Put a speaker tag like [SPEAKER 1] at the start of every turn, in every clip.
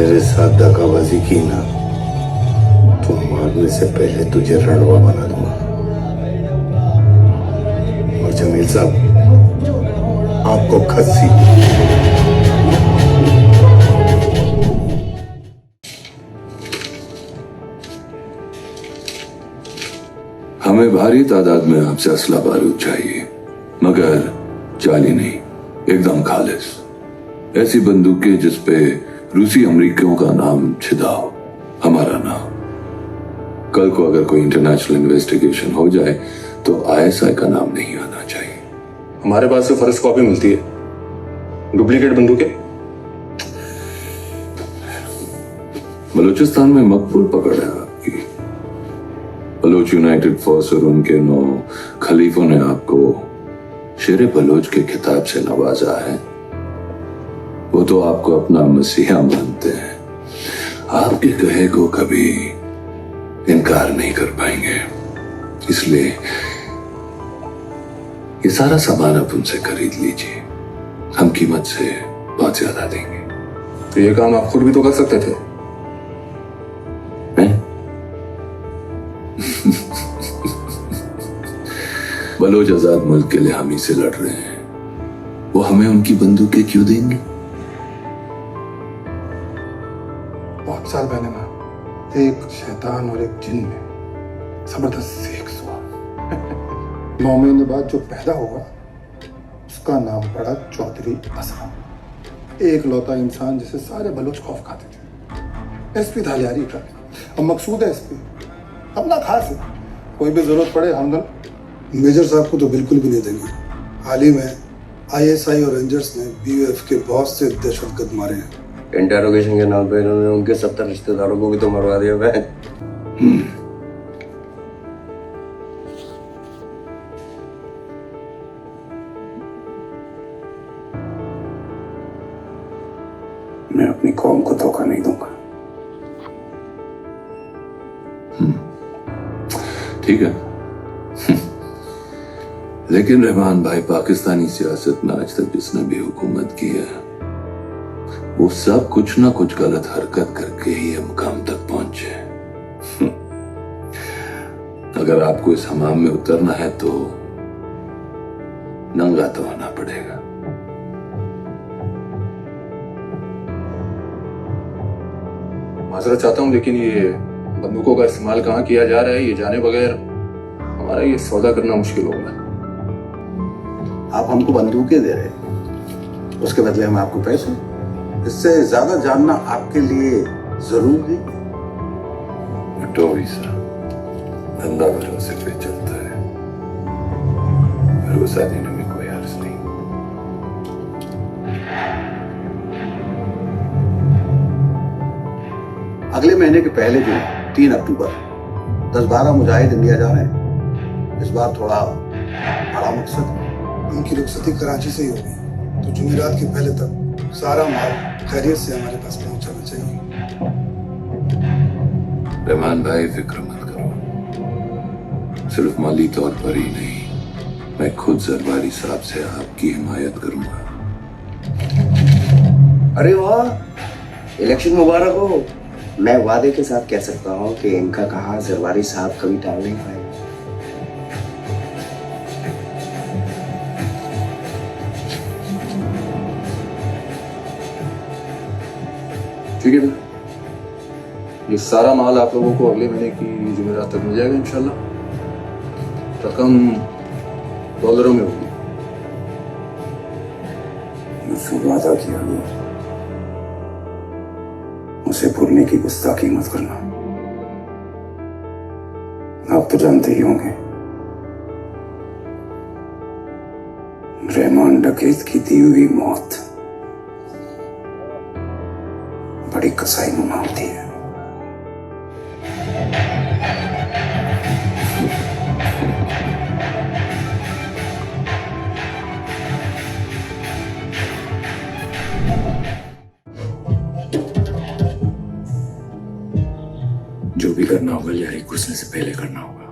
[SPEAKER 1] मेरे साथ धक्काबाजी की ना तो मारने से पहले तुझे रणवा बना दूंगा। और जमील साहब आपको खस्सी।
[SPEAKER 2] हमें भारी तादाद में आपसे असला बारूद चाहिए, मगर जाली नहीं, एकदम खालिस। ऐसी बंदूकें जिसपे रूसी अमरीकियों का नाम छिदा हो, हमारा नाम। कल को अगर कोई इंटरनेशनल इन्वेस्टिगेशन हो जाए तो आईएसआई का नाम नहीं आना चाहिए।
[SPEAKER 3] हमारे पास से फर्स्ट कॉपी मिलती है, डुप्लीकेट बंदूकें।
[SPEAKER 2] बलूचिस्तान में मकबूल पकड़ है आपकी। बलोच यूनाइटेड फोर्स और उनके 9 खलीफों ने आपको शेरे बलोच के खिताब से नवाजा है। वो तो आपको अपना मसीहा मानते हैं, आपके कहे को कभी इनकार नहीं कर पाएंगे। इसलिए ये सारा सामान आप उनसे खरीद लीजिए, हम कीमत से बहुत ज्यादा देंगे।
[SPEAKER 3] तो ये काम आप खुद भी तो कर सकते थे।
[SPEAKER 2] बलोच आजाद मुल्क के लिए हम ही से लड़ रहे हैं, वो हमें उनकी बंदूकें क्यों देंगे?
[SPEAKER 4] बहुत साल पहले ना एक शैतान और एक जिन में जबरदस्त सेक्स हुआ। 9 महीने बाद जो पैदा हुआ उसका नाम पड़ा चौधरी असलम। एक लौता इंसान जिसे सारे बलोच खौफ खाते थे। एसपी धालियारी का अब मकसूद है एसपी, अपना खास है। कोई भी जरूरत पड़े हम दोनों। मेजर साहब को तो बिल्कुल भी नहीं देंगे। हाल ही में आईएसआई और रेंजर्स ने बीयूएफ के बहुत से दहशतगर्द मारे हैं।
[SPEAKER 5] इंटेरोगेशन के नाम पे इन्होंने उनके 70 रिश्तेदारों को भी तो मरवा दिया है।
[SPEAKER 1] मैं अपनी कौम को धोखा नहीं दूंगा।
[SPEAKER 2] ठीक है। लेकिन रहमान भाई, पाकिस्तानी सियासत में आज तक जिसने भी हुकूमत की है वो सब कुछ ना कुछ गलत हरकत करके ही ये मुकाम तक पहुंचे। अगर आपको इस हमाम में उतरना है तो नंगा तो होना पड़ेगा।
[SPEAKER 3] माजरत चाहता हूँ, लेकिन ये बंदूकों का इस्तेमाल कहाँ किया जा रहा है ये जाने बगैर हमारा ये सौदा करना मुश्किल होगा।
[SPEAKER 6] आप हमको बंदूकें दे रहे हैं, उसके बदले हम आपको पैसे। इससे ज्यादा जानना आपके लिए जरूरी है।
[SPEAKER 2] टोवी साहब, धंधा भरोसे पे चलता है, भरोसा देने में कोई अर्ज नहीं।
[SPEAKER 6] अगले महीने के पहले दिन 3 अक्टूबर 10-12 मुजाहिद इंडिया जा रहे हैं। इस बार थोड़ा बड़ा मकसद है।
[SPEAKER 4] उनकी रुखसती कराची से ही होगी तो जुमेरात के पहले तक सारा माल खैरियत से हमारे पास पहुंच जाना चाहिए।
[SPEAKER 2] रहमान भाई, फिक्र मत करो। सिर्फ माली तौर पर ही नहीं, मैं खुद जरवारी साहब से आपकी हिमायत करूंगा।
[SPEAKER 5] अरे वाह, इलेक्शन मुबारक हो। मैं वादे के साथ कह सकता हूँ कि इनका कहा जरवारी साहब कभी टाल नहीं पाए।
[SPEAKER 3] ठीक है, ये सारा माल आप लोगों को अगले महीने की जुमेरात तक मिल जाएगा इंशाल्लाह। रकम डॉलरों में होगी।
[SPEAKER 1] मुझसे वादा किया गया, उसे भूलने की गुस्ताखी मत करना। आप तो जानते ही होंगे, रहमान डकैत की दी हुई मौत बड़ी कसाई नुमा होती है। जो भी करना होगा लियारी घुसने से पहले करना होगा।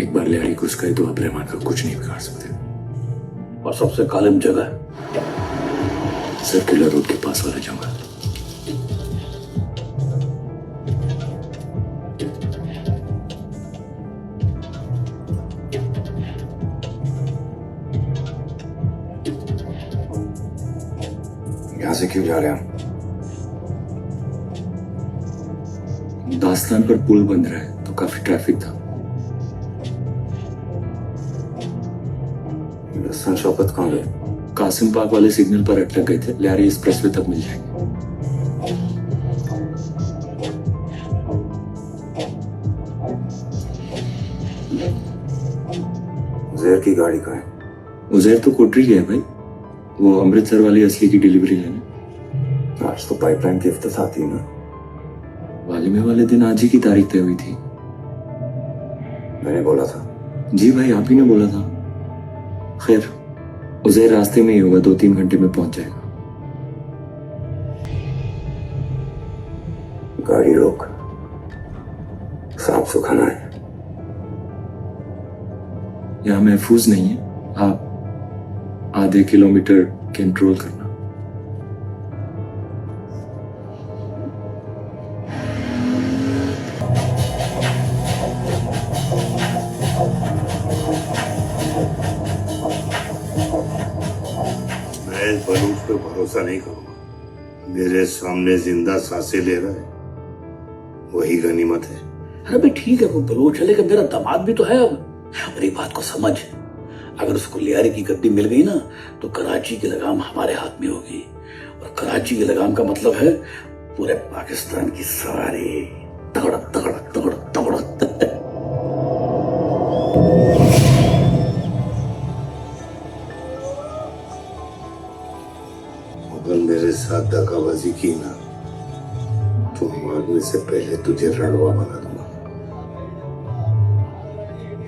[SPEAKER 1] एक बार लियारी घुस गए तो आप रहमान का कुछ नहीं बिगाड़ सकते।
[SPEAKER 6] और सबसे कालिम जगह
[SPEAKER 2] सर्कुलर रोड के पास वाला जंगल।
[SPEAKER 1] यहां से क्यों जा रहे हैं
[SPEAKER 2] दास्तान पर पुल बन रहा है तो काफी ट्रैफिक था।
[SPEAKER 1] हसन शौकत कहाँ गए?
[SPEAKER 2] कासिम पार्क वाले सिग्नल पर अटक गए थे, लियारी एक्सप्रेसवे तक मिल जाएंगे।
[SPEAKER 1] उजैर की गाड़ी कहाँ है?
[SPEAKER 2] उजैर तो कोटरी गया भाई, वो अमृतसर वाली असली की डिलीवरी लेने।
[SPEAKER 1] आज तो पाइपलाइन की इफ्तिताह थी ना?
[SPEAKER 2] वालिमे वाले दिन आज ही की तारीख तय हुई थी।
[SPEAKER 1] मैंने बोला था।
[SPEAKER 2] जी भाई, आप ही ने बोला था। खैर, उजैर रास्ते में ही होगा, 2-3 घंटे में पहुंच जाएगा।
[SPEAKER 1] गाड़ी रोक, साफ सुखाना है।
[SPEAKER 2] यहाँ महफूज नहीं है, आप आधे किलोमीटर कंट्रोल करना।
[SPEAKER 1] मैं इस बलूच पे भरोसा नहीं करूंगा। मेरे सामने जिंदा सांसें ले रहा है, वही गनीमत है।
[SPEAKER 7] अरे भाई ठीक है, वो बलोच है, लेकिन मेरा दामाद भी तो है अब। और एक बात को समझ, अगर उसको लियारी की गद्दी मिल गई ना तो कराची की लगाम हमारे हाथ में होगी। और कराची की लगाम का मतलब है पूरे पाकिस्तान की सवारी। तगड़क तगड़क तगड़क तगड़क।
[SPEAKER 1] अगर मेरे साथ दगाबाजी की ना तो मारने से पहले तुझे रणवा बना दूंगा।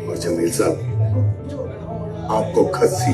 [SPEAKER 1] और जमील साहब, आपको खस्सी